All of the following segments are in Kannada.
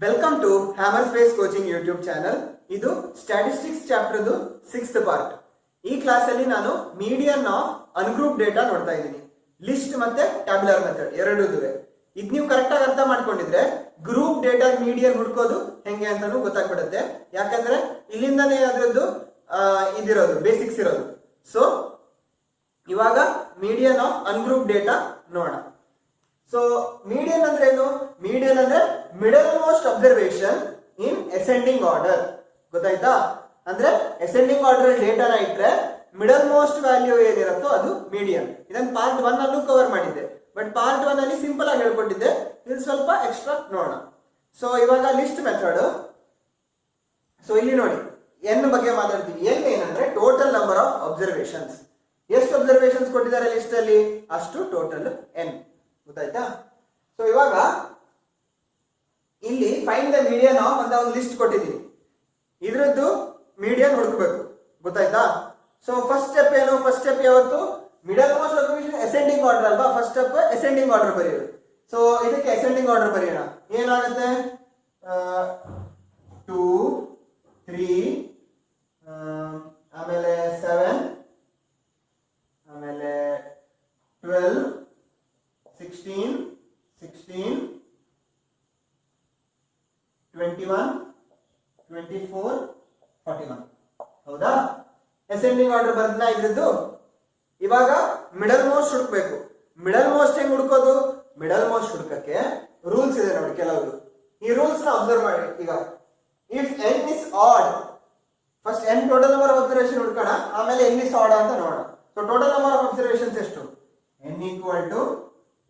Welcome to Hammer Space coaching YouTube channel. ಇದು ಸ್ಟ್ಯಾಟಿಸ್ಟಿಕ್ಸ್ ಚಾಪ್ಟರ್ದು 6th ಪಾರ್ಟ್. ಈ ಕ್ಲಾಸ್ ಅಲ್ಲಿ ನಾನು ಮೀಡಿಯನ್ ಆಫ್ ಅನ್ಗ್ರೂಪ್ ಡೇಟಾ ನೋಡ್ತಾ ಇದ್ದೀನಿ. ಲಿಸ್ಟ್ ಮತ್ತೆ ಟ್ಯಾಬ್ಯುಲರ್ ಮೆಥಡ್ ಎರಡೂದುವೆ. ಇದು ನೀವು ಕರೆಕ್ಟ್ ಆಗಿ ಅರ್ಥ ಮಾಡ್ಕೊಂಡಿದ್ರೆ ಗ್ರೂಪ್ ಡೇಟಾ ಮೀಡಿಯನ್ ಹುಡ್ಕೋದು ಹೆಂಗೆ ಅಂತಾನು ಗೊತ್ತಾಗ್ಬಿಡುತ್ತೆ. ಯಾಕಂದ್ರೆ ಇಲ್ಲಿಂದಾನೇ ಅದರದ್ದು ಇದಿರೋದು ಬೇಸಿಕ್ಸ್ ಇರೋದು. ಸೊ ಇವಾಗ ಮೀಡಿಯನ್ ಆಫ್ ಅನ್ಗ್ರೂಪ್ ಡೇಟಾ ನೋಡೋಣ. ಸೊ ಮೀಡಿಯನ್ ಅಂದ್ರೆ ಏನು? ಮೀಡಿಯನ್ ಅಂದ್ರೆ middle most observation in ascending order. ಗೊತ್ತಾಯ್ತಾ? ಅಂದ್ರೆ ಅಸೆಂಡಿಂಗ್ ಆರ್ಡರ್ ಡೇಟಾನ ಇಟ್ರೆ ಮಿಡಲ್ ಮೋಸ್ಟ್ ವ್ಯಾಲ್ಯೂ ಏನಿರುತ್ತೋ ಅದು ಮೀಡಿಯನ್. ಇದನ್ನ ಪಾರ್ಟ್ 1 ಅಲ್ಲೂ ಕವರ್ ಮಾಡಿದ್ದೆ, ಬಟ್ ಪಾರ್ಟ್ 1 ಅಲ್ಲಿ ಸಿಂಪಲ್ ಆಗಿ ಹೇಳ್ಕೊಟ್ಟಿದ್ದೆ. ಇದು ಸ್ವಲ್ಪ ಎಕ್ಸ್ಟ್ರಾ ನೋಡೋಣ. ಸೊ ಇವಾಗ ಲಿಸ್ಟ್ ಮೆಥಡ್. ಸೊ ಇಲ್ಲಿ ನೋಡಿ, ಎನ್ ಬಗ್ಗೆ ಮಾತಾಡ್ತೀವಿ. ಎನ್ ಏನಂದ್ರೆ ಟೋಟಲ್ ನಂಬರ್ ಆಫ್ ಅಬ್ಸರ್ವೇಷನ್ಸ್. ಎಷ್ಟು ಅಬ್ಸರ್ವೇಷನ್ಸ್ ಕೊಟ್ಟಿದ್ದಾರೆ ಲಿಸ್ಟ್ ಅಲ್ಲಿ ಅಷ್ಟು ಟೋಟಲ್ ಎನ್. ಗೊತ್ತಾಯ್ತಾ? ಸೊ ಇವಾಗ ಇಲ್ಲಿ ಫೈಂಡ್ ದ ಮೀಡಿಯನ್ ಆಫ್ ಅಂತ ಒಂದು ಲಿಸ್ಟ್ ಕೊಟ್ಟಿದ್ದೀನಿ. ಇದ್ರದ್ದು ಮೀಡಿಯನ್ ಹುಡುಕಬೇಕು. ಗೊತ್ತಾಯ್ತಾ? ಸೊ ಫಸ್ಟ್ ಸ್ಟೆಪ್ ಏನು? ಫಸ್ಟ್ ಸ್ಟೆಪ್ ಯಾವತ್ತು middle most observation ascending order ಅಲ್ವಾ? ಫಸ್ಟ್ ಸ್ಟೆಪ್ ಅಸೆಂಡಿಂಗ್ ಆರ್ಡರ್ ಬರೆಯೋದು. ಸೊ ಇದಕ್ಕೆ ಅಸೆಂಡಿಂಗ್ ಆರ್ಡರ್ ಬರೆಯೋಣ. ಏನಾಗುತ್ತೆ? 2 3 ಆಮೇಲೆ 7 ಆಮೇಲೆ 12 16 16 21 24 41. ಹೌದಾ? ಅಸೆಂಡಿಂಗ್ ಆರ್ಡರ್ ಬಂದ್ನಾ ಇದ್ರದ್ದು? ಇವಾಗ ಮಿಡಲ್ ಮೋಸ್ಟ್ ಹುಡುಕ್ಬೇಕು. ಮಿಡಲ್ ಮೋಸ್ಟ್ ಹೆಂಗ್ ಹುಡುಕೋದು? ಮಿಡಲ್ ಮೋಸ್ಟ್ ಹುಡುಕಕ್ಕೆ ರೂಲ್ಸ್ ಇದೆ ನೋಡಿ ಕೆಲವರು. ಈ ರೂಲ್ಸ್ ನ ಅಬ್ಸರ್ವ್ ಮಾಡಿ. ಈಗ if n is odd, first n total number of observation ಹುಡುಕೋಣ, ಆಮೇಲೆ ಎನ್ ಇಸ್ ಆಡ್ ಅಂತ ನೋಡೋಣ. So total number of observations ಎಷ್ಟು? N equal to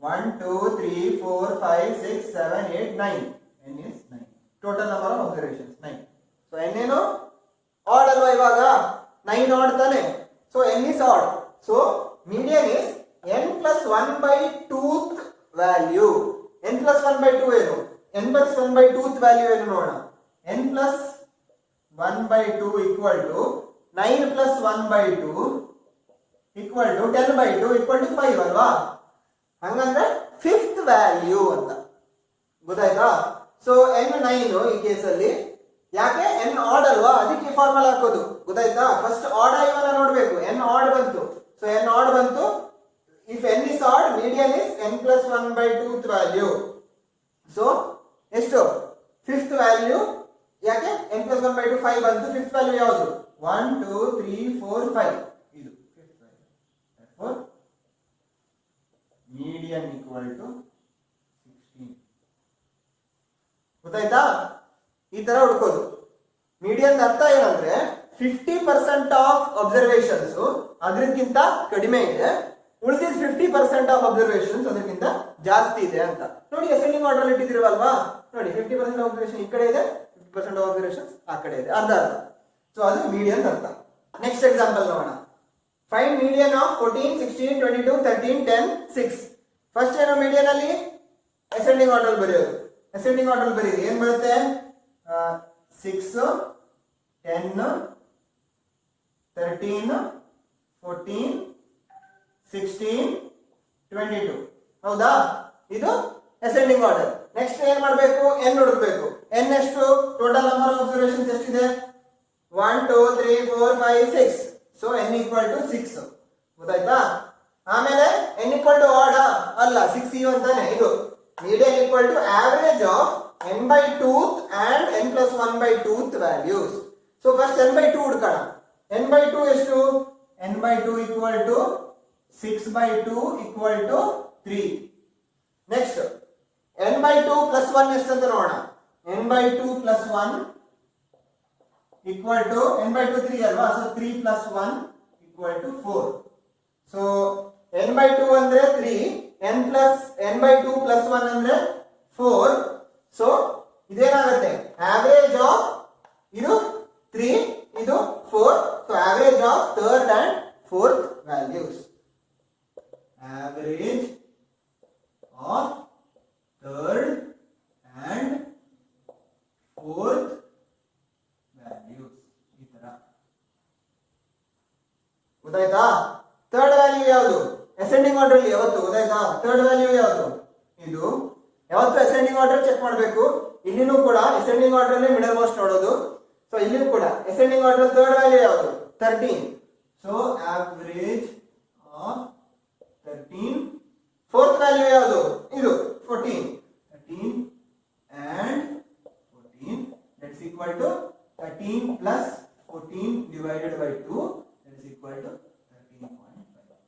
1 2 3 4 5 6 7 8 9. n is 9. Total number of observations 9. So n ಏನು ಆಡ್ ಅಲ್ವಾ? ಇವಾಗ 9 ಆಡ್ ತಾನೆ. So n is odd. So median is n plus 1 by 2th value. n plus 1 by 2 ಏನು? n plus 1 by 2th value ಏನು ನೋಡೋಣ. n plus 1 by 2 equal to 9 plus 1 by 2 equal to 10 by 2 equal to 5 ಅಲ್ವಾ? ಹಂಗಂದ್ರೆ 5th ವ್ಯಾಲ್ಯೂ ಅಂತ. ಗೊತ್ತಾಯ್ತಾ? ಸೊ n 9 ಈ ಕೇಸಲ್ಲಿ. ಯಾಕೆ? n ಆಡ್ ಅಲ್ವಾ, ಅದಕ್ಕೆ ಫಾರ್ಮುಲಾ ಹಾಕೋದು. ಗೊತ್ತಾಯ್ತಾ? ಫಸ್ಟ್ ಆಡ್ ಇವನ್ನ ನೋಡ್ಬೇಕು. n ಆಡ್ ಬಂತು. ಸೊ n ಆಡ್ ಬಂತು. If n is odd, median is n plus 1 by 2th value. So ಎಷ್ಟು? 5th value. ಯಾಕೆ? n plus 1 by 2 5 ಬಂತು. 5th ವ್ಯಾಲ್ಯೂ ಯಾವುದು? 1 2 3 4 5. ಇದು 5th value. therefore median equal to 16. ಗೊತ್ತಾಯ್ತಾ? ಈ ತರ ಹುಡುಕೋದು. ಮೀಡಿಯನ್ ಅರ್ಥ ಏನಂದ್ರೆ 50% ಆಫ್ ಅಬ್ಸರ್ವೇಷನ್ಸ್ ಅದಕ್ಕಿಂತ ಕಡಿಮೆ ಇದೆ, ಉಳಿದಿದ್ದ 50% ಆಫ್ ಅಬ್ಸರ್ವೇಷನ್ಸ್ ಅದಕ್ಕಿಂತ ಜಾಸ್ತಿ ಇದೆ ಅಂತ. ನೋಡಿ ಅಸೆಂಡಿಂಗ್ ಆರ್ಡರ್ ಇಟ್ಟಿದಿರಲ್ವಾ? ನೋಡಿ 50% ಆಫ್ ಅಬ್ಸರ್ವೇಷನ್ ಈ ಕಡೆ ಇದೆ, 50% ಆಫ್ ಅಬ್ಸರ್ವೇಷನ್ಸ್ ಆ ಕಡೆ ಇದೆ, ಅರ್ಧ ಅರ್ಧ. ಸೊ ಅದು ಮೀಡಿಯನ್ ಅರ್ಥ. ನೆಕ್ಸ್ಟ್ ಎಕ್ಸಾಂಪಲ್ ನೋಡೋಣ. Find median of 14 16 22 13 10 6. ಫಸ್ಟ್ ಏನು ಮೀಡಿಯನ್ ಅಲ್ಲಿ ಅಸೆಂಡಿಂಗ್ ಆರ್ಡರ್ ಬರೆಯೋದು. ಅಸೆಂಡಿಂಗ್ ಆರ್ಡರ್ ಬರೀರಿ. ಏನ್ ಬರುತ್ತೆ? 6 10 13 14 16 22. ಹೌದಾ? ಇದು ಅಸೆಂಡಿಂಗ್ ಆರ್ಡರ್. ನೆಕ್ಸ್ಟ್ ಏನ್ ಮಾಡಬೇಕು? ಎನ್ ಹುಡುಕ್ಬೇಕು. ಎನ್ ಎಷ್ಟು? ಟೋಟಲ್ ನಂಬರ್ ಆಫ್ ಅಬ್ಸರ್ವೇಷನ್ಸ್ ಎಷ್ಟಿದೆ? 1 2 3 4 5 6. So n equal to 6. ಗೊತ್ತಾಯ್ತಾ? ಆಮೇಲೆ n ಈಕ್ವಲ್ ಟು ಆಡ್ ಅಲ್ಲ, 6 even ತಾನೆ. ಇದು median equal to average of n by 2th and n plus 1 by 2th values. So first n by 2 ಹುಡುಕೋಣ. n by 2 ಎಷ್ಟು? n by 2 equal to 6 by 2 equal to 3. Next n by 2 plus 1 ಎಷ್ಟು ಅಂತ ನೋಡೋಣ. n by 2 plus 1 equal to n by 2 3 ಅಲ್ವಾ? So 3 plus 1 equal to 4. So n by 2 ಅಂದ್ರೆ 3, n by 2 plus 1 ಅಂದ್ರೆ 4. ಸೊ ಇದೇನಾಗುತ್ತೆ? ಆವರೇಜ್ ಆಫ್ ಇದು 3, ಇದು 4. So average of third and fourth values. Average of third and fourth values. ಈ ತರ. ಗೊತ್ತಾಯ್ತಾ? ಥರ್ಡ್ ವ್ಯಾಲ್ಯೂ ಯಾವುದು? ಅಸೆಂಡಿಂಗ್ ಆರ್ಡರ್ ಅಲ್ಲಿ ಯಾವತ್ತು? ಗೊತ್ತಾಯ್ತಾ? ಥರ್ಡ್ ವ್ಯಾಲ್ಯೂ ಯಾವುದು? ಇದು ಯಾವತ್ತು ಅಸೆಂಡಿಂಗ್ ಆರ್ಡರ್ ಚೆಕ್ ಮಾಡಬೇಕು. ಇಲ್ಲಿನೂ ಕೂಡ ಅಸೆಂಡಿಂಗ್ ಆರ್ಡರ್ ಅಲ್ಲಿ ಮಿಡಲ್ ಮೋಸ್ಟ್ ನೋಡೋದು. ಸೊ ಇಲ್ಲಿ ಕೂಡ ಅಸೆಂಡಿಂಗ್ ಆರ್ಡರ್ ಥರ್ಡ್ ವ್ಯಾಲ್ಯೂ ಯಾವುದು? 13. So average of 13. Fourth value ಯಾವುದು? ಇದು 14. 13 and 14 that's equal to 13 plus 14 divided by 2 that is equal to 13.5.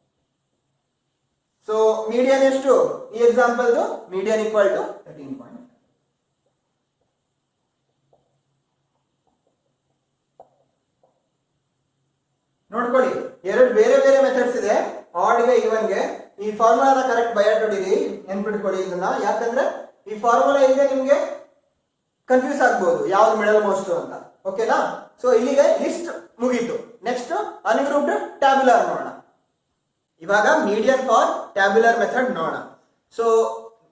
So median ಎಷ್ಟು? ಈ ಎಕ್ಸಾಂಪಲ್ median equal to 13.5. ನೋಡ್ಕೊಳ್ಳಿ, ಎರಡು ಬೇರೆ ಬೇರೆ ಮೆಥಡ್ಸ್ ಇದೆ, ಆಡ್ ಗೆ ಈವನ್ ಗೆ. ಈ ಫಾರ್ಮುಲಾನ ಕರೆಕ್ಟ್ ಬಯಾಟ್ ಹೊಡಿರಿ, ನೆನ್ಪಿಟ್ಕೊಳ್ಳಿ ಇದನ್ನ. ಯಾಕಂದ್ರೆ ಈ ಫಾರ್ಮುಲಾ ಇಲ್ಲದೆ ನಿಮ್ಗೆ ಕನ್ಫ್ಯೂಸ್ ಆಗ್ಬಹುದು ಯಾವ್ದು ಮಿಡಲ್ ಮೋಸ್ಟ್ ಅಂತ. ಓಕೆನಾ? ಸೊ ಇಲ್ಲಿಗೆ ಲಿಸ್ಟ್ ಮುಗೀತು. ನೆಕ್ಸ್ಟ್ ಅನ್ಗ್ರೂಪ್ಡ್ ಟ್ಯಾಬ್ಯುಲರ್ ನೋಡೋಣ. ಇವಾಗ ಮೀಡಿಯನ್ ಫಾರ್ ಟ್ಯಾಬ್ಯುಲರ್ ಮೆಥಡ್ ನೋಡೋಣ. ಸೊ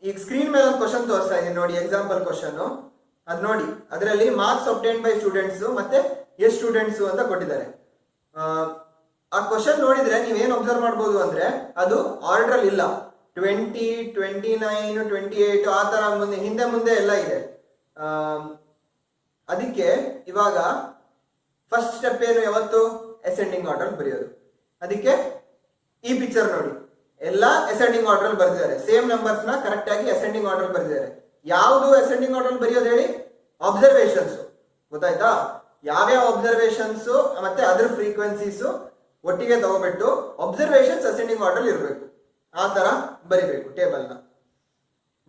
ಈಗ ಸ್ಕ್ರೀನ್ ಮೇಲೆ ಒಂದು ಕ್ವಶನ್ ತೋರಿಸ್ತಾ ಇದೀನಿ ನೋಡಿ, ಎಕ್ಸಾಂಪಲ್ ಕ್ವಶನ್. ಅದ್ ನೋಡಿ, ಅದರಲ್ಲಿ ಮಾರ್ಕ್ಸ್ ಅಬ್ಟೈನ್ ಬೈ ಸ್ಟೂಡೆಂಟ್ಸ್ ಮತ್ತೆ ಎಷ್ಟು ಸ್ಟೂಡೆಂಟ್ಸ್ ಅಂತ ಕೊಟ್ಟಿದ್ದಾರೆ. ಆ ಕ್ವಶನ್ ನೋಡಿದ್ರೆ ನೀವೇನ್ ಅಬ್ಸರ್ವ್ ಮಾಡ್ಬೋದು ಅಂದ್ರೆ ಅದು ಆರ್ಡರ್ ಇಲ್ಲ. 20, 29, 28 ಆ ತರ ಮುಂದೆ ಹಿಂದೆ ಮುಂದೆ ಎಲ್ಲ ಇದೆ. ಅದಕ್ಕೆ ಇವಾಗ ಫಸ್ಟ್ ಸ್ಟೆಪ್ ಏನು? ಯಾವತ್ತು ಅಸೆಂಡಿಂಗ್ ಆರ್ಡರ್ ಬರೆಯೋದು. ಅದಕ್ಕೆ ಈ ಪಿಕ್ಚರ್ ನೋಡಿ, ಎಲ್ಲ ಅಸೆಂಡಿಂಗ್ ಆರ್ಡರ್ ಬರೆದಿದ್ದಾರೆ. ಸೇಮ್ ನಂಬರ್ಸ್ ನ ಕರೆಕ್ಟ್ ಆಗಿ ಅಸೆಂಡಿಂಗ್ ಆರ್ಡರ್ ಬರೆದಿದ್ದಾರೆ. ಯಾವುದು ಅಸೆಂಡಿಂಗ್ ಆರ್ಡರ್ ಬರೆಯೋದು ಹೇಳಿ? ಅಬ್ಸರ್ವೇಷನ್ಸ್. ಗೊತ್ತಾಯ್ತಾ? ಯಾವ್ಯಾವ ಅಬ್ಸರ್ವೇಷನ್ಸ್ ಮತ್ತೆ ಅದ್ರ ಫ್ರೀಕ್ವೆನ್ಸೀಸ್ ಒಟ್ಟಿಗೆ ತಗೋಬಿಟ್ಟು ಅಬ್ಸರ್ವೇಷನ್ಸ್ ಅಸೆಂಡಿಂಗ್ ಆರ್ಡರ್ ಇರಬೇಕು. ಆ ತರ ಬರಿಬೇಕು ಟೇಬಲ್ ನ.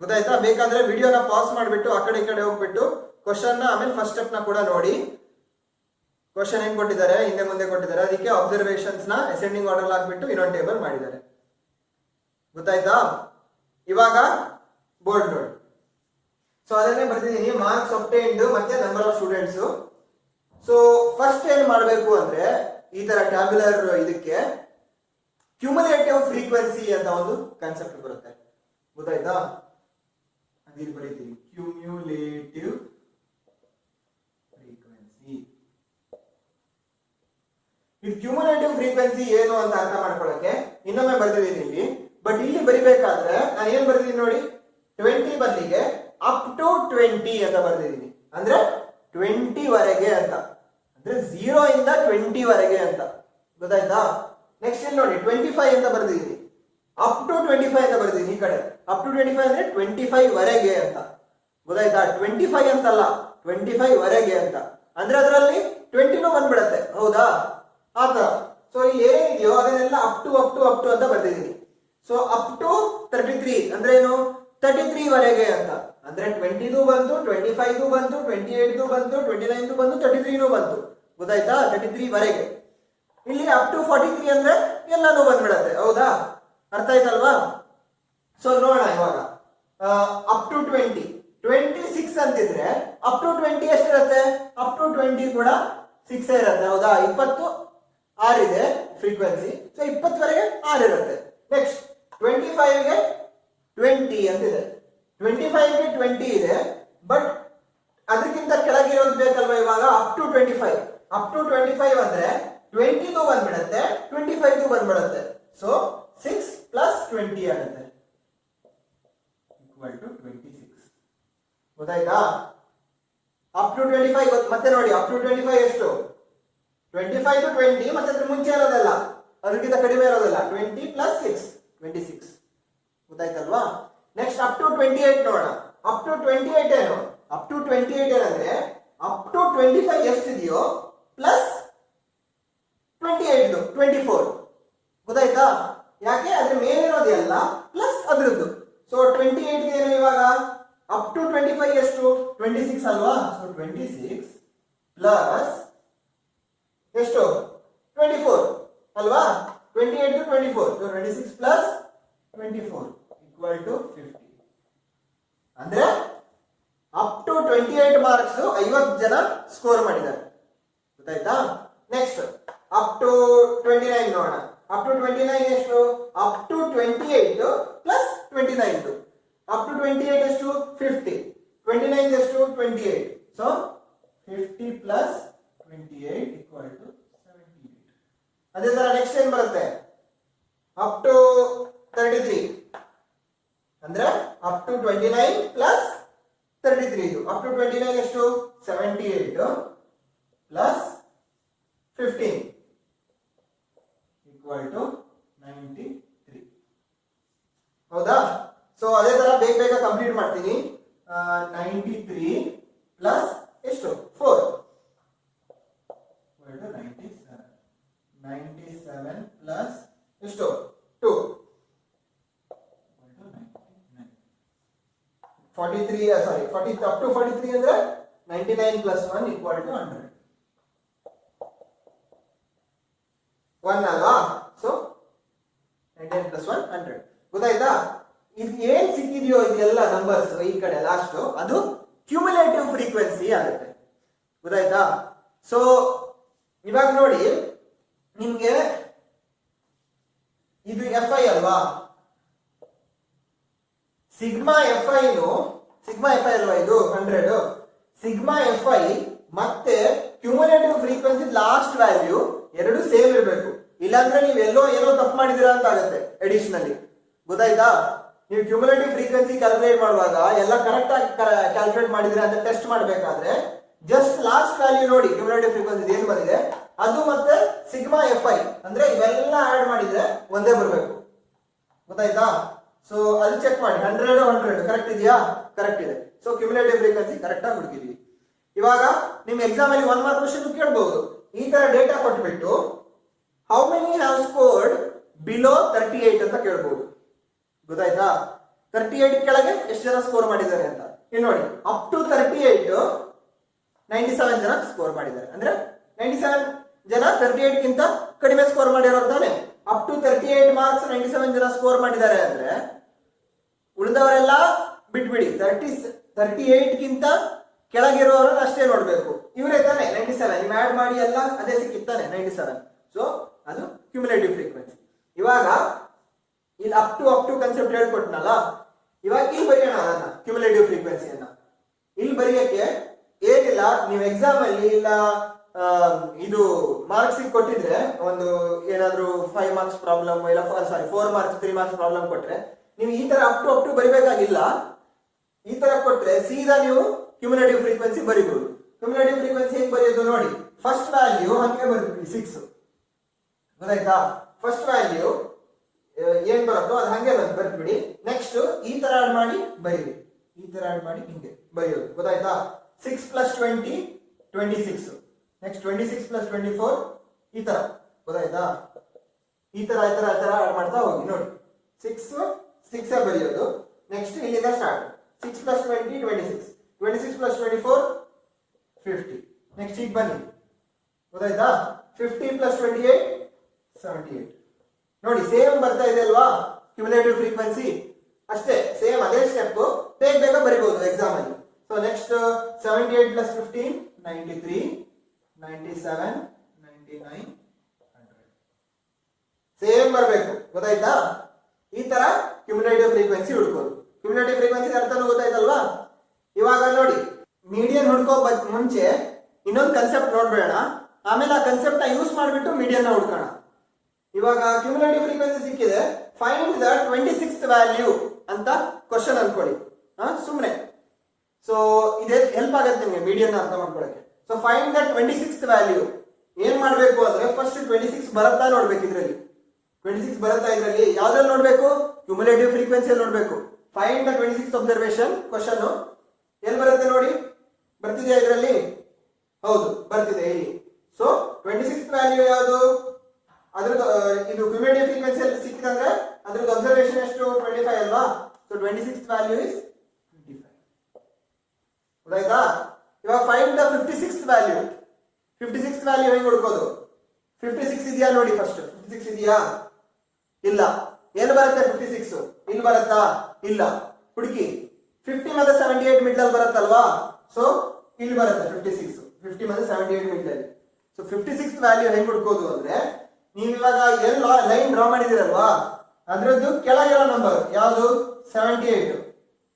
ಗೊತ್ತಾಯ್ತಾ? ಬೇಕಾದ್ರೆ ವಿಡಿಯೋನ ಪಾಸ್ ಮಾಡಿಬಿಟ್ಟು ಆ ಕಡೆ ಈ ಕಡೆ ಹೋಗ್ಬಿಟ್ಟು ಕ್ವಶನ್ ನ ಆಮೇಲೆ ಫಸ್ಟ್ ಸ್ಟೆಪ್ ನ ಕೂಡ ನೋಡಿ. ಕ್ವಶನ್ ಏನ್ ಕೊಟ್ಟಿದ್ದಾರೆ, ಹಿಂದೆ ಮುಂದೆ ಕೊಟ್ಟಿದ್ದಾರೆ. ಅದಕ್ಕೆ ಅಬ್ಸರ್ವೇಷನ್ಸ್ ನ ಅಸೆಂಡಿಂಗ್ ಆರ್ಡರ್ ಹಾಕ್ಬಿಟ್ಟು ಇನ್ನೊಂದು ಟೇಬಲ್ ಮಾಡಿದ್ದಾರೆ. ಗೊತ್ತಾಯ್ತಾ? ಇವಾಗ ಬೋರ್ಡ್ ನೋಡಿ. ಸೊ ಅದನ್ನೇ ಬರ್ತಿದ್ದೀನಿ, ಮಾರ್ಕ್ಸ್ ಅಬ್ಟೈನ್ಡ್ ಮತ್ತೆ number of students. So first ಏನ್ ಮಾಡಬೇಕು ಅಂದ್ರೆ ಈ ತರ ಟ್ಯಾಬ್ಯುಲರ್ ಇದಕ್ಕೆ ಕ್ಯುಮುಲೇಟಿವ್ ಫ್ರೀಕ್ವೆನ್ಸಿ ಅಂತ ಒಂದು ಕಾನ್ಸೆಪ್ಟ್ ಬರುತ್ತೆ. ಗೊತ್ತಾಯ್ತಾ? ಅದಿಲ್ಲಿ ಬರೀತೀವಿ, ಕ್ಯುಮ್ಯುಲೇಟಿವ್ ಫ್ರೀಕ್ವೆನ್ಸಿ. ಇದು ಕ್ಯುಮುಲೇಟಿವ್ ಫ್ರೀಕ್ವೆನ್ಸಿ ಏನು ಅಂತ ಅರ್ಥ ಮಾಡ್ಕೊಳ್ಳಕ್ಕೆ ಇನ್ನೊಮ್ಮೆ ಬರ್ತಿದ್ದೀನಿ ಇಲ್ಲಿ. ಬಟ್ ಇಲ್ಲಿ ಬರಿಬೇಕಾದ್ರೆ ನಾನು ಏನ್ ಬರ್ತಿದ್ದೀನಿ ನೋಡಿ, 20 ಬದಲಿಗೆ ಅಪ್ ಟು 20 ಅಂತ ಬರ್ತಿದ್ದೀನಿ. ಅಂದ್ರೆ 20 ವರೆಗೆ ಅಂತ, ಅಂದ್ರೆ 0 ಇಂದ 20 ವರೆಗೆ ಅಂತ. ಗೊತ್ತಾಯ್ತಾ? ನೆಕ್ಸ್ಟ್ ಇಲ್ಲಿ ನೋಡಿ 25 ಅಂತ ಬರ್ದಿದ್ದೀನಿ, ಅಪ್ ಟು 25 ಅಂತ ಬರ್ದಿದ್ದೀನಿ. ಈ ಕಡೆ ಅಪ್ ಟು 25 ಅಂದ್ರೆ 25 ವರೆಗೆ ಅಂತ. ಗೊತ್ತಾಯ್ತಾ? 25 ಅಂತಲ್ಲ, 25 ವರೆಗೆ ಅಂತ. ಅಂದ್ರೆ ಅದರಲ್ಲಿ 20 ಬಂದ್ಬಿಡತ್ತೆ. ಹೌದಾ? ಆತರ. ಸೊ ಇಲ್ಲಿ ಏನಿದೆಯೋ ಅದನ್ನೆಲ್ಲ ಅಪ್ ಟು ಅಂತ ಬರ್ದಿದ್ದೀನಿ. ಸೊ ಅಪ್ ಟು 33 ಅಂದ್ರೆ ಏನು? 33 ವರೆಗೆ ಅಂತ. ಅಂದ್ರೆ 20 ಬಂತು, 25 ಬಂತು, 28 ಬಂತು, 29 ಬಂತು, 33 ಬಂತು. ಗೊತ್ತಾಯ್ತಾ? 33 ವರೆಗೆ. ಇಲ್ಲಿ ಅಪ್ ಟು 43 ಅಂದ್ರೆ ಎಲ್ಲಾನು ಬಂದ್ಬಿಡತ್ತೆ. ಹೌದಾ? ಅರ್ಥ ಆಯ್ತಲ್ವಾ? ಸೊ ನೋಡೋಣ ಇವಾಗ. ಅಪ್ ಟು 20, 26 ಅಂತಿದ್ರೆ ಅಪ್ ಟು 20 ಎಷ್ಟಿರುತ್ತೆ? ಅಪ್ ಟು 20 ಕೂಡ 6 ಇರುತ್ತೆ. ಹೌದಾ? 26 ಇದೆ ಫ್ರೀಕ್ವೆನ್ಸಿ. ಸೊ 20 ವರೆಗೆ 6 ಇರುತ್ತೆ. ನೆಕ್ಸ್ಟ್ 25 ಗೆ 20 ಅಂತಿದೆ. 25 ಗೆ 20 ಇದೆ. ಬಟ್ ಅದಕ್ಕಿಂತ ಕೆಳಗಿರೋದು ಬೇಕಲ್ವಾ ಇವಾಗ? Up to 25. ಅಪ್ ಟು 25 ಅಂದ್ರೆ 20 ಬಂದ್ಬಿಡುತ್ತೆ, 25 ಬಂದ್ಬಿಡುತ್ತೆ. ಸೊ 6 ಪ್ಲಸ್ 20 ಆಗುತ್ತೆ, ಈಕ್ವಲ್ ಟು 26. ಗೊತ್ತಾಯ್ತಾ? ಅಪ್ ಟು 25 ಮತ್ತೆ ನೋಡಿ, ಅಪ್ ಟು 25 ಎಷ್ಟು? 25 to 20 ಮತ್ತೆ ಅದ್ರ ಮುಂಚೆ ಇರೋದಲ್ಲ, ಅದಕ್ಕಿಂತ ಕಡಿಮೆ ಇರೋದಲ್ಲ. 20 ಪ್ಲಸ್ 6 26. ಗೊತ್ತಾಯ್ತಲ್ವಾ? ನೆಕ್ಸ್ಟ್ ಅಪ್ ಟು 28 ನೋಡೋಣ. ಅಪ್ ಟು 28 ಏನು? ಅಪ್ ಟು 28 ಏನಂದ್ರೆ ಅಪ್ ಟು 25 ಎಷ್ಟಿದೆಯೋ ಪ್ಲಸ್ 28 24. ಗೊತ್ತಾಯ್ತಾ? ಯಾಕೆ? ಅದ್ರ ಮೇಲಿರೋದೆಲ್ಲ ಪ್ಲಸ್ ಅದ್ರದ್ದು. ಸೊ 28 ಗೆ ಏನು ಇವಾಗ? ಅಪ್ ಟು 25 ಎಷ್ಟು? 26 ಅಲ್ವಾ? ಸೊ 26 ಪ್ಲಸ್ ಎಷ್ಟು? 24 ಅಲ್ವಾ? 28 to 24. So 26 plus 24 equal to 50. ಅಂದ್ರೆ ಅಪ್ ಟು 28 ಮಾರ್ಕ್ಸ್ 50 ಜನ ಸ್ಕೋರ್ ಮಾಡಿದ್ದಾರೆ. ಗೊತ್ತಾಯ್ತಾ? ನೆಕ್ಸ್ಟ್ ಅಪ್ ಟು 29 ನೋಡೋಣ. ಅಪ್ ಟು 29 ಎಷ್ಟು? Up to 28 plus 29. Up to 28 ಎಷ್ಟು? 50. 29 ಎಷ್ಟು? 28. So 50 plus 28 equal to 78. ಅದೇ ತರ ನೆಕ್ಸ್ಟ್ ಏನ್ ಬರುತ್ತೆ? Up to 33. ಅಂದ್ರೆ ಅಪ್ ಟು 29 ಪ್ಲಸ್ 33 ಇದು ಅಪ್ ಟು 29 ಎಷ್ಟು 78 ಪ್ಲಸ್ 15 ಈಕ್ವಲ್ ಟು 93. ಹೌದಾ? ಸೊ ಅದೇ ತರ ಬೇಗ ಕಂಪ್ಲೀಟ್ ಮಾಡ್ತೀನಿ. 93 ಪ್ಲಸ್ ಎಷ್ಟು 4 97 ಪ್ಲಸ್ ಎಷ್ಟು 2 43 ಸಾರಿ 40 ಅಪ್ ಟು 43 ಅಂದ್ರೆ 99 ಪ್ಲಸ್ 1 ಈಕ್ವಲ್ ಟು 100 1 ಅಲ್ವಾ? So 99 plus 1 100. ಗೊತ್ತಾಯ್ತಾ? ಇದು ಏನ್ ಸಿಕ್ಕಿದೆಯೋ ಇದೆಲ್ಲ ನಂಬರ್ಸ್ ಈ ಕಡೆ ಲಾಸ್ಟ್ ಅದು ಕ್ಯುಮುಲೇಟಿವ್ ಫ್ರೀಕ್ವೆನ್ಸಿ ಆಗುತ್ತೆ. ಗೊತ್ತಾಯ್ತಾ? ಸೊ ಇವಾಗ ನೋಡಿ ನಿಮ್ಗೆ ಇದು FI ಅಲ್ವಾ? ಸಿಗ್ಮಾ FI ಅಲ್ವಾ ಇದು 100. ಸಿಗ್ಮಾ FI ಮತ್ತೆ ಕ್ಯುಮುಲೇಟಿವ್ ಫ್ರೀಕ್ವೆನ್ಸಿ ಲಾಸ್ಟ್ ವ್ಯಾಲ್ಯೂ ಎರಡು ಸೇಮ್ ಇರಬೇಕು. ಇಲ್ಲಾಂದ್ರೆ ನೀವು ಏನೋ ತಪ್ಪು ಮಾಡಿದಿರಾ ಅಂತ ಆಗುತ್ತೆ ಅಡಿಷನಲಿ. ಗೊತ್ತಾಯ್ತಾ? ನೀವು ಕ್ಯುಮುಲೇಟಿವ್ ಫ್ರೀಕ್ವೆನ್ಸಿ ಕ್ಯಾಲ್ಕುಲೇಟ್ ಮಾಡುವಾಗ ಎಲ್ಲ ಕರೆಕ್ಟ್ ಆಗಿ ಕ್ಯಾಲ್ಕುಲೇಟ್ ಮಾಡಿದಿರಾ ಅಂತ ಟೆಸ್ಟ್ ಮಾಡಬೇಕಾದ್ರೆ ಜಸ್ಟ್ ಲಾಸ್ಟ್ ವ್ಯಾಲ್ಯೂ ನೋಡಿ ಕ್ಯುಮುಲೇಟಿವ್ ಫ್ರೀಕ್ವೆನ್ಸಿ ಏನು ಬಂದಿದೆ ಅದು ಮತ್ತೆ ಸಿಗ್ಮಾ FI ಅಂದ್ರೆ ಇವೆಲ್ಲ ಆಡ್ ಮಾಡಿದ್ರೆ ಒಂದೇ ಬರಬೇಕು. ಗೊತ್ತಾಯ್ತಾ? ಸೊ ಅದು ಚೆಕ್ ಮಾಡಿ 100 ಕರೆಕ್ಟ್ ಇದೆಯಾ? ಕರೆಕ್ಟ್ ಇದೆ. ಸೊ ಕ್ಯುಮುಲೇಟಿವ್ ಫ್ರೀಕ್ವೆನ್ಸಿ ಕರೆಕ್ಟ್ ಆಗಿ ಹುಡುಕಿದ್ವಿ. ಇವಾಗ ನಿಮ್ ಎಕ್ಸಾಮ್ ಅಲ್ಲಿ 1 ಮಾರ್ಕ್ ಕ್ವೆಶ್ಚನ್ ಕೇಳಬಹುದು. ಈ ತರ ಡೇಟಾ ಕೊಟ್ಬಿಟ್ಟು how many have scored below 38 ಅಂತ ಕೇಳಬಹುದು. ಗೊತ್ತಾಯ್ತಾ? 38 ಕೆಳಗೆ ಎಷ್ಟು ಜನ ಸ್ಕೋರ್ ಮಾಡಿದ್ದಾರೆ ಅಂತ. ಇಲ್ಲಿ ನೋಡಿ ಅಪ್ ಟು 38 97 ಜನ ಸ್ಕೋರ್ ಮಾಡಿದ್ದಾರೆ. ಅಂದ್ರೆ 97 ಜನ 38 ಗಿಂತ ಕಡಿಮೆ ಸ್ಕೋರ್ ಮಾಡಿರೋರು ತಾನೆ. ಅಪ್ ಟು 38 ಮಾರ್ಕ್ಸ್ 97 ಜನ ಸ್ಕೋರ್ ಮಾಡಿದ್ದಾರೆ ಅಂದ್ರೆ ಉಳಿದವರೆಲ್ಲ ಬಿಟ್ಬಿಡಿ. 38 ಗಿಂತ ಕೆಳಗಿರೋರನ್ನ ಅಷ್ಟೇ ನೋಡ್ಬೇಕು. ಇವರೇ ತಾನೆ 97 ನೀವು ಆಡ್ ಮಾಡಿ ಎಲ್ಲ ಅದೇ ಸಿಕ್ಕಿತ್ತಾನೆ 97. ಸೊ ಅದು ಕ್ಯುಮುಲೇಟಿವ್ ಫ್ರೀಕ್ವೆನ್ಸಿ. ಇವಾಗ ಇಲ್ಲಿ ಅಪ್ ಟು ಕನ್ಸೆಪ್ಟ್ ಹೇಳ್ಕೊಟ್ನಲ್ಲ, ಇವಾಗ ಇಲ್ಲಿ ಬರೆಯೋಣ ಅದನ್ನ ಕ್ಯುಮುಲೇಟಿವ್ ಫ್ರೀಕ್ವೆನ್ಸಿಯನ್ನ. ಇಲ್ಲಿ ಬರೆಯಕ್ಕೆ ಏನಿಲ್ಲ, ನೀವು ಎಕ್ಸಾಮ್ ಅಲ್ಲಿ ಇಲ್ಲ ಇದು ಮಾರ್ಕ್ಸ್ ಕೊಟ್ಟಿದ್ರೆ ಒಂದು ಏನಾದ್ರು 5 ಮಾರ್ಕ್ಸ್ ಪ್ರಾಬ್ಲಮ್ ಇಲ್ಲ 4 ಮಾರ್ಕ್ಸ್ 3 ಮಾರ್ಕ್ಸ್ ಪ್ರಾಬ್ಲಮ್ ಕೊಟ್ರೆ ನೀವು ಈ ತರ ಅಪ್ ಟು ಬರಿಬೇಕಾಗಿಲ್ಲ. ಈ ತರ ಕೊಟ್ರೆ ಸೀದಾ ನೀವು ಕ್ಯುಮುಲೇಟಿವ್ ಫ್ರೀಕ್ವೆನ್ಸಿ ಬರಿಬಹುದು. ಕ್ಯುಮುಲೇಟಿವ್ ಫ್ರೀಕ್ವೆನ್ಸಿ ಹೆಂಗ್ ಬರೆಯೋದು ನೋಡಿ. ಫಸ್ಟ್ ವ್ಯಾಲ್ಯೂ ಹಂಗೆ ಬರ್ಬಿಡಿ 6. ಗೊತ್ತಾಯ್ತಾ? ಫಸ್ಟ್ ವ್ಯಾಲ್ಯೂ ಏನ್ ಬರುತ್ತೋ ಅದು ಹಂಗೆ ಬರ್ಬಿಡಿ. ನೆಕ್ಸ್ಟ್ ಈ ತರ ಆಡ್ ಮಾಡಿ ಬರೀರಿ. ಈ ತರ ಆಡ್ ಮಾಡಿ ಹಿಂಗೆ ಬರೆಯೋದು. ಗೊತ್ತಾಯ್ತಾ? 6 ಪ್ಲಸ್ 20 26. ನೆಕ್ಸ್ಟ್ 26 ಪ್ಲಸ್ 24 ಈ ತರ. ಗೊತ್ತಾಯ್ತಾ? ಈ ತರ ಆಡ್ ಮಾಡ್ತಾ ಹೋಗಿ ನೋಡಿ. 6 ಬರೆಯೋದು. ನೆಕ್ಸ್ಟ್ ಇಲ್ಲಿಂದ ಸ್ಟಾರ್ಟ್. 6 ಪ್ಲಸ್ 20 26. 26 ಪ್ಲಸ್ 24 50. ನೆಕ್ಸ್ಟ್ ಈಗ ಬನ್ನಿ. ಗೊತ್ತಾಯ್ತಾ? 50 ಪ್ಲಸ್ 28 78. ನೋಡಿ ಸೇಮ್ ಬರ್ತಾ ಇದೆ ಅಲ್ವಾ ಕ್ಯುಮುಲೇಟಿವ್ ಫ್ರೀಕ್ವೆನ್ಸಿ. ಅಷ್ಟೇ ಸೇಮ್ ಅದೇ ಸ್ಟೆಪ್ ಬೇಗ ಬರಿಬಹುದು ಎಕ್ಸಾಮ್ ಅಲ್ಲಿ. ಸೊ ನೆಕ್ಸ್ಟ್ 78 ಪ್ಲಸ್ 15 93 97 99 100 ಸೇಮ್ ಬರಬೇಕು. ಗೊತ್ತಾಯ್ತಾ? ಈ ತರ ಕ್ಯುಮುಲೇಟಿವ್ ಫ್ರೀಕ್ವೆನ್ಸಿ ಹುಡ್ಕೋದು. ಕ್ಯುಮುಲೇಟಿವ್ ಫ್ರೀಕ್ವೆನ್ಸಿ ಅರ್ಥನೂ ಗೊತ್ತಾಯ್ತಲ್ವಾ? ಇವಾಗ ನೋಡಿ ಮೀಡಿಯನ್ ಹುಡ್ಕೋ ಮುಂಚೆ ಇನ್ನೊಂದು ಕನ್ಸೆಪ್ಟ್ ನೋಡ್ಬೇಡ. ಆಮೇಲೆ ಆ ಕನ್ಸೆಪ್ಟ್ ನ ಯೂಸ್ ಮಾಡಿಬಿಟ್ಟು ಮೀಡಿಯನ್ ಹುಡ್ಕೋಣ. ಇವಾಗ ಕ್ಯುಮುಲೇಟಿವ್ ಫ್ರೀಕ್ವೆನ್ಸಿ ಸಿಕ್ಕಿದೆ, ಫೈಂಡ್ ದ 26th ವ್ಯಾಲ್ಯೂ ಅಂತ ಕ್ವಶನ್ ಅನ್ಕೊಳ್ಳಿ. ಸುಮ್ಮನೆ. ಸೊ ಇದೇ ಹೆಲ್ಪ್ ಆಗುತ್ತೆ ನಿಮಗೆ ಮೀಡಿಯನ್ ಅರ್ಥ ಮಾಡ್ಕೊಳ್ಳಕ್ಕೆ. So find the 26th value. ಏನ್ ಮಾಡ್ಬೇಕು ಅಂದ್ರೆ ಫಸ್ಟ್ 26 ಬರುತ್ತಾ ನೋಡ್ಬೇಕು. ಇದ್ರಲ್ಲಿ 26 ಬರುತ್ತಾ ಇದ್ರಲ್ಲಿ ಯಾವ್ದ್ರಲ್ಲಿ ನೋಡ್ಬೇಕು? ಕ್ಯುಮುಲೇಟಿವ್ ಫ್ರೀಕ್ವೆನ್ಸಿಯಲ್ಲಿ ನೋಡ್ಬೇಕು. Find the 26th observation question ಎಲ್ಲಿ ಬರುತ್ತೆ ನೋಡಿ. ಬರ್ತಿದೆಯಾ ಇದರಲ್ಲಿ? ಹೌದು ಬರ್ತಿದೆ ಇಲ್ಲಿ. ಸೊ 26th ವ್ಯಾಲ್ಯೂ ಯಾವುದು? ಅದ್ರದ್ದು ಇದು ಕ್ಯುಮುಲೇಟಿವ್ ಫ್ರೀಕ್ವೆನ್ಸಿಯಲ್ಲಿ ಸಿಕ್ಕಿದಂದ್ರೆ ಅದ್ರದ್ದು ಅಬ್ಸರ್ವೇಷನ್ ಎಷ್ಟು 25 ಅಲ್ವಾ? So 26th value is 25. ಗೊತ್ತಾಯ್ತಾ? ಇವಾಗ find the 56th value. 56th value ಹೆಂಗ್ ಹುಡುಕೋದು? 56 ಇದೆಯಾ ನೋಡಿ. ಫಸ್ಟ್ 56 ಇದೆಯಾ? ಇಲ್ಲ. ಏನು ಬರುತ್ತೆ 56? ಇಲ್ಲಿ ಬರುತ್ತಾ? ಇಲ್ಲ. ಹುಡುಕಿ. 50 ಮತ್ತೆ 78 ಮಿಡ್ಲ್ ಬರುತ್ತಲ್ವಾ? ಸೊ ಇಲ್ಲಿ ಬರುತ್ತೆ 56. 50 ಮತ್ತೆ 78 ಮಿಡ್ಲ್. ಸೊ 56th ವ್ಯಾಲ್ಯೂ ಹೆಂಗ್ ಹುಡುಕೋದು ಅಂದ್ರೆ ನೀವು ಇವಾಗ ಎಲ್ಲ ಲೈನ್ ಡ್ರಾ ಮಾಡಿದಿರಲ್ವಾ ಅದ್ರದ್ದು ಕೆಳಗಿರೋ ನಂಬರ್ ಯಾವುದು? 78.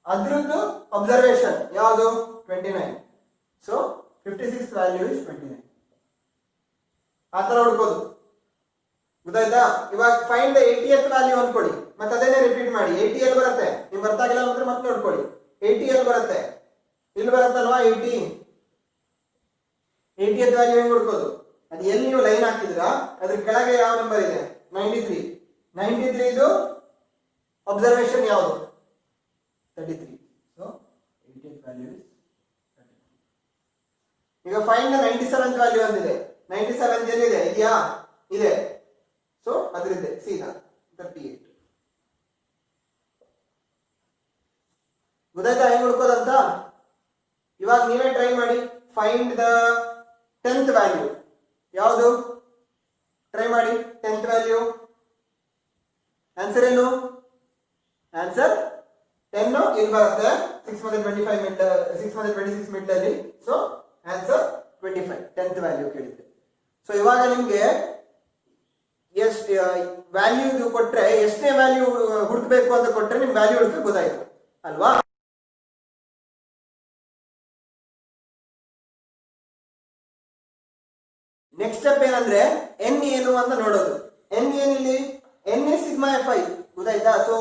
ಅದ್ರದ್ದು ಅಬ್ಸರ್ವೇಷನ್ ಯಾವುದು? 29. So 56th value is 29. ಆ ತರ ಹುಡ್ಕೋದು. ಗೊತ್ತಾಯ್ತಾ? ಇವಾಗ ಫೈಂಡ್ ದ 80th ವ್ಯಾಲ್ಯೂ ಅನ್ಕೊಳ್ಳಿ, ಮತ್ತೆ ಅದೇನೇ ರಿಪೀಟ್ ಮಾಡಿ. 80 ಎಲ್ಲಿ ಬರುತ್ತೆ? ನಿಮ್ಗೆ ಬರ್ತಾ ಆಗಿಲ್ಲ ಅಂದ್ರೆ ಮತ್ತೆ ನೋಡ್ಕೊಳ್ಳಿ. 80 ಎಲ್ಲಿ ಬರುತ್ತೆ? ಇಲ್ಲಿ ಬರುತ್ತಲ್ವಾ 80th ವ್ಯಾಲ್ಯೂ ಹೆಂಗ್ ಹುಡ್ಕೋದು? ಅದು ಎಲ್ಲಿ ನೀವು ಲೈನ್ ಹಾಕಿದ್ರ ಅದ್ರ ಕೆಳಗೆ ಯಾವ ನಂಬರ್ ಇದೆ? 93 ಇದು ಅಬ್ಸರ್ವೇಷನ್ ಯಾವುದು? 33. So 80th value is 33. ಈಗ ಫೈಂಡ್ ದ 97th ವ್ಯಾಲ್ಯೂ ಅಂತಿದೆ. 97 ಎಲ್ಲಿದೆ? ಇದೆಯಾ? ಇದೆ. ಸೊ ಅದರಿದೆ ಸೀದಾ 38. ಗೊತ್ತಾಯ್ತಾ ಹೆಂಗ್ ಹುಡ್ಕೋದಂತ? ಇವಾಗ ನೀವೇ ಟ್ರೈ ಮಾಡಿ. ಫೈಂಡ್ ದ 10th ವ್ಯಾಲ್ಯೂ ಯಾವುದು? ಟ್ರೈ ಮಾಡಿ. 10th ವ್ಯಾಲ್ಯೂ ಆನ್ಸರ್ ಏನು? ಆನ್ಸರ್ 10 ಇಲ್ಲಿ ಬರುತ್ತೆ. 6 ಮತ್ತೆ 25 ಮಿಡ್, 6 ಮತ್ತೆ 26 ಮಿಡ್ ಅಲ್ಲಿ. So answer 25. 10th ವ್ಯಾಲ್ಯೂ ಕೇಳಿದ್ದೆ. ಸೊ ಇವಾಗ ನಿಮ್ಗೆ ಎಷ್ಟು ವ್ಯಾಲ್ಯೂ ಕೊಟ್ರೆ, ಎಷ್ಟನೇ ವ್ಯಾಲ್ಯೂ ಹುಡುಕ್ಬೇಕು ಅಂತ ಕೊಟ್ರೆ ನಿಮ್ಗೆ ವ್ಯಾಲ್ಯೂ ಹುಡುಕ ಗೊತ್ತಾಯ್ತು ಅಲ್ವಾ? ನೆಕ್ಸ್ಟ್ ಸ್ಟೆಪ್ ಏನಂದ್ರೆ ಎನ್ ಏನು ಅಂತ ನೋಡೋದು. ಎನ್ ಏನಿಲ್ಲಿ? N is sigma f i. ಗೊತ್ತಾಯ್ತಾ? So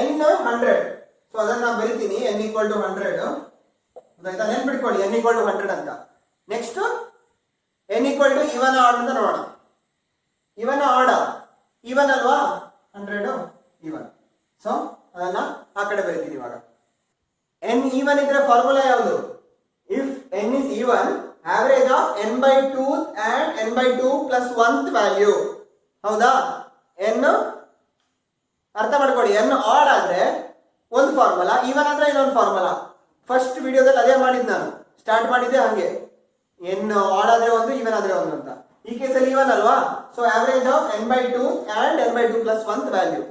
n 100. ಸೊ ಅದನ್ನ ಬರಿತೀನಿ. N equal to 100. ಗೊತ್ತಾಯ್ತಾ? ನೆನ್ಪಿಟ್ಕೊಳ್ಳಿ ಎನ್ ಈಕ್ವಲ್ ಟು 100 ಅಂತ. Next n equal to even odd ಅಂತ ನೋಡೋಣ. ಇವನ್ ಆಡ ಇವನ್ ಅಲ್ವಾ? 100 ಇವನ್. ಸೊ ಅದನ್ನ ಆ ಕಡೆ ಬರಿತೀನಿ. ಇವಾಗ ಎನ್ ಈವನ್ ಇದ್ರೆ ಫಾರ್ಮುಲಾ ಯಾವುದು? If n is even, average of n by 2 and n by 2 plus 1th value. ಹೌದಾ? n ಅರ್ಥ ಮಾಡ್ಕೊಳ್ಳಿ. n ಆಡ್ ಆದ್ರೆ ಒಂದು ಫಾರ್ಮುಲಾ, ಈವನ್ ಅಂದ್ರೆ ಇನ್ನೊಂದು ಫಾರ್ಮುಲಾ. ಫಸ್ಟ್ ವಿಡಿಯೋದಲ್ಲಿ ಅದೇ ಮಾಡಿದ್ ನಾನು, ಸ್ಟಾರ್ಟ್ ಮಾಡಿದ್ದೆ ಹಂಗೆ. n ಆಡ್ ಆದ್ರೆ ಒಂದು, ಈವನ್ ಆದ್ರೆ ಒಂದು ಅಂತ. ಈ ಕೇಸಲ್ಲಿ ಈವನ್ ಅಲ್ವಾ? So average of n by 2 and n by 2 plus 1th value.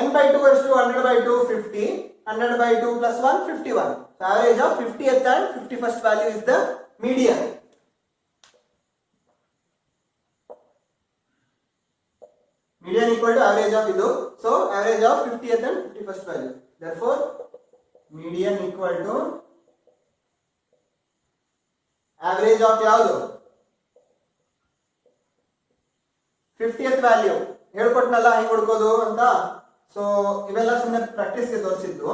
n by 2 ಎಷ್ಟು? 100 by 2 50, 100 by 2 plus 1 51. So average of 50th and 51st value is the median. Median equal to average of ಇದು. So average of 50th and 51st value. Therefore median equal to average of ಯಾವುದು? 50th value. ಹೇಳ್ಕೊಟ್ನಲ್ಲ ಹೆಂಗ್ ಹುಡ್ಕೋದು ಅಂತ. ಸೊ ಇವೆಲ್ಲ ಸುಮ್ಮನೆ ಪ್ರಾಕ್ಟೀಸ್ಗೆ ತೋರಿಸಿದ್ದು.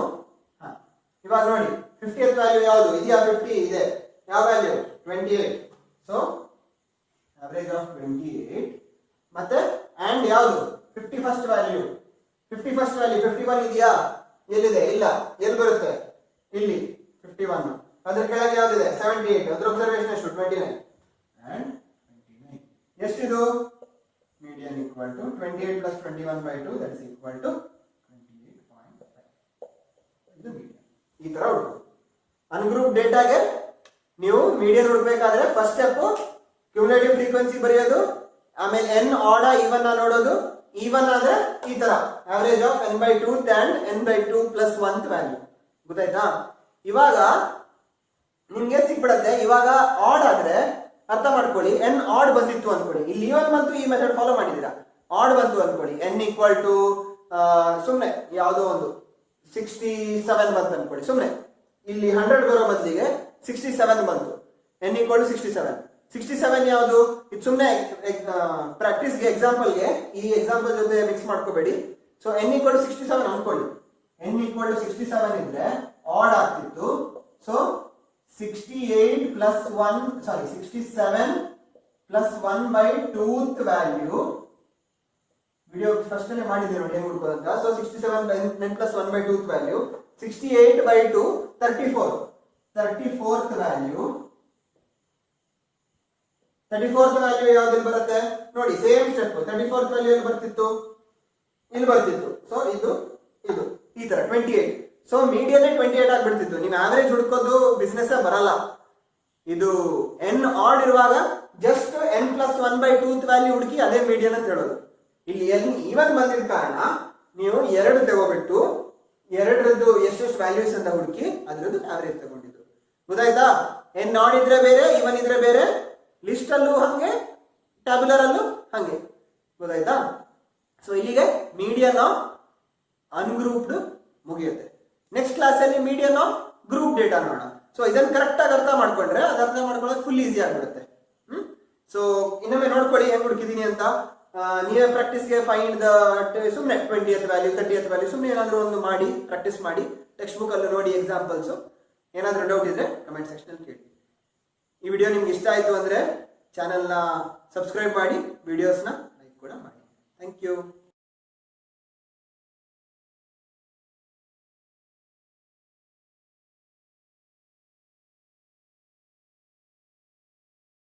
ಇವಾಗ ನೋಡಿ 50th ವ್ಯಾಲ್ಯೂ ಯಾವುದು? ಇದೆಯಾ? 50 ಇದೆ. ಯಾವ ವ್ಯಾಲ್ಯೂ? 28. So average of 28. ಮತ್ತೆ ಅಂಡ್ ಯಾವುದು? 51st value. 51st ವ್ಯಾಲ್ಯೂ 51 ಇದೆಯಾ? ಎಲ್ಲಿದೆ? ಇಲ್ಲ. ಎಲ್ಲಿ ಬರುತ್ತೆ? ಇಲ್ಲಿ 51. ಅದ್ರ ಕೆಳಗೆ ಯಾವ್ದಿದೆ? 78. ಅದ್ರ ಅಬ್ಸರ್ವೇಷನ್ ಎಷ್ಟು? 29 and 29. ಎಷ್ಟಿದು? Median equal to 28 plus 21 by 2, that is equal to 28.5. ಇದು ಮೀಡಿಯನ್. ಈ ತರ ಹುಡುಕು. ಅನ್ಗ್ರೂಪ್ ಡೇಟಾಗೆ ನೀವು ಮೀಡಿಯನ್ ಹುಡುಕ್ಬೇಕಾದ್ರೆ ಫಸ್ಟ್ ಸ್ಟೆಪ್ ಕ್ಯುಮುಲೇಟಿವ್ ಫ್ರೀಕ್ವೆನ್ಸಿ ಬರೆಯೋದು, ಆಮೇಲೆ ಎನ್ ಆಡ ಈವನ್ ನೋಡೋದು. ಈವನ್ ಆದ್ರೆ ಈ ತರ average of n by 2 and n by 2 plus 1th value. ಗೊತ್ತಾಯ್ತಾ? ಇವಾಗ ನಿಮ್ಗೆ ಸಿಕ್ಬಿಡತ್ತೆ. ಇವಾಗ ಆಡ್ ಆದ್ರೆ ಅರ್ಥ ಮಾಡ್ಕೊಳ್ಳಿ, ಎನ್ ಆಡ್ ಬಂದಿತ್ತು ಅನ್ಕೊಳ್ಳಿ. ಇಲ್ಲಿ ಈವನ್ ಬಂತು, ಈ ಮೆಥಡ್ ಫಾಲೋ ಮಾಡಿದೀರಾ. ಆಡ್ ಬಂತು ಅನ್ಕೊಳ್ಳಿ, ಎನ್ ಈಕ್ವಲ್ ಟು ಸುಮ್ನೆ ಯಾವುದೋ ಒಂದು 67 ಬಂತು ಅನ್ಕೊಳ್ಳಿ. ಸುಮ್ನೆ ಇಲ್ಲಿ 100 ಬರೋ ಬದಲಿಗೆ 67 ಬಂತು. ಎನ್ ಈಕ್ವಲ್ ಟು 67 ಯಾವುದು? ಇದು ಸುಮ್ಮನೆ ಪ್ರಾಕ್ಟೀಸ್ಗೆ, ಎಕ್ಸಾಂಪಲ್ಗೆ. ಈ ಎಕ್ಸಾಂಪಲ್ ಜೊತೆ ಮಿಕ್ಸ್ ಮಾಡ್ಕೋಬೇಡಿ. ಸೊ ಎನ್ ಈಕ್ವಲ್ ಟು 67 ಅನ್ಕೊಳ್ಳಿ. ಎನ್ ಈಕ್ವಲ್ ಟು 67 ಇದ್ರೆ ಆಡ್ ಆಗ್ತಿತ್ತು. So 67 plus 1 by 2th value. Video first ಅಲ್ಲೇ ಮಾಡಿದ್ದೆ ನೋಡಿ ಹೆಂಗ್ ಹುಡುಕೋದು ಅಂತ. So 67 plus 1 by 2th value. 68 by 2 34. 34th value. 34th value ಯಾವ್ದು ಬರುತ್ತೆ ನೋಡಿ? Same step. 34th ವ್ಯಾಲ್ಯೂ ಎಲ್ಲಿ ಬರ್ತಿತ್ತು? ಇಲ್ಲಿ ಬರ್ತಿತ್ತು. ಸೊ ಇದು ಈ ತರ 28. So median 28 ಆಗ್ಬಿಡ್ತಿತ್ತು. ನೀವು ಆವರೇಜ್ ಹುಡ್ಕೋದು ಬಿಸ್ನೆಸ್ ಬರಲ್ಲ. ಇದು ಎನ್ ಆಡ್ ಇರುವಾಗ just n plus 1 by 2th value ಹುಡುಕಿ ಅದೇ ಮೀಡಿಯನ್ ಅಂತ ಹೇಳೋದು. ಇಲ್ಲಿ ಎನ್ ಈವನ್ ಬಂದಿದ ಕಾರಣ ನೀವು 2 ತಗೋಬಿಟ್ಟು ಎರಡರದ್ದು ಎಷ್ಟೆಷ್ಟು ವ್ಯಾಲ್ಯೂಸ್ ಅಂತ ಹುಡುಕಿ ಅದರದ್ದು ಆವರೇಜ್ ತಗೊಂಡಿದ್ದು. ಗೊತ್ತಾಯ್ತಾ? ಎನ್ ಆಡ್ ಇದ್ರೆ ಬೇರೆ, ಈವನ್ ಇದ್ರೆ ಬೇರೆ. ಲಿಸ್ಟ್ ಅಲ್ಲೂ ಹಂಗೆ, ಟ್ಯಾಬ್ಯುಲರ್ ಅಲ್ಲೂ ಹಂಗೆ. ಗೊತ್ತಾಯ್ತಾ? ಸೊ ಇಲ್ಲಿಗೆ ಮೀಡಿಯನ್ ಆಫ್ ಅನ್ಗ್ರೂಪ್ಡ್ ಮುಗಿಯುತ್ತೆ. ನೆಕ್ಸ್ಟ್ ಕ್ಲಾಸ್ ಅಲ್ಲಿ ಮೀಡಿಯನ್ ಆಫ್ ಗ್ರೂಪ್ ಡೇಟಾ ನೋಡೋಣ. ಸೊ ಇದನ್ನ ಕರೆಕ್ಟ್ ಆಗಿ ಅರ್ಥ ಮಾಡ್ಕೊಂಡ್ರೆ ಅದು ಅರ್ಥ ಮಾಡ್ಕೊಳ್ಳೋದು ಫುಲ್ ಈಸಿ ಆಗ್ಬಿಡುತ್ತೆ. ಸೊ ಇನ್ನೊಮ್ಮೆ ನೋಡ್ಕೊಳ್ಳಿ ಹೆಂಗ್ ಹುಡುಕಿದೀನಿ ಅಂತ. ನೀವೇ ಪ್ರಾಕ್ಟೀಸ್ಗೆ ಫೈಂಡ್ ದ ಸುಮ್ಮನೆ 20th ವ್ಯಾಲ್ಯೂ 30th ವ್ಯಾಲ್ಯೂ ಸುಮ್ಮನೆ ಏನಾದರೂ ಒಂದು ಮಾಡಿ ಪ್ರಾಕ್ಟೀಸ್ ಮಾಡಿ, ಟೆಕ್ಸ್ಟ್ ಬುಕ್ ಅಲ್ಲಿ ನೋಡಿ ಎಕ್ಸಾಂಪಲ್ಸು. ಏನಾದರೂ ಡೌಟ್ ಇದ್ರೆ ಕಮೆಂಟ್ ಸೆಕ್ಷನ್ ಅಲ್ಲಿ ಕೇಳಿ. ಈ ವಿಡಿಯೋ ನಿಮ್ಗೆ ಇಷ್ಟ ಆಯಿತು ಅಂದರೆ ಚಾನಲ್ನ ಸಬ್ಸ್ಕ್ರೈಬ್ ಮಾಡಿ, ವಿಡಿಯೋಸ್ನ ಲೈಕ್ ಕೂಡ ಮಾಡಿ. Thank you.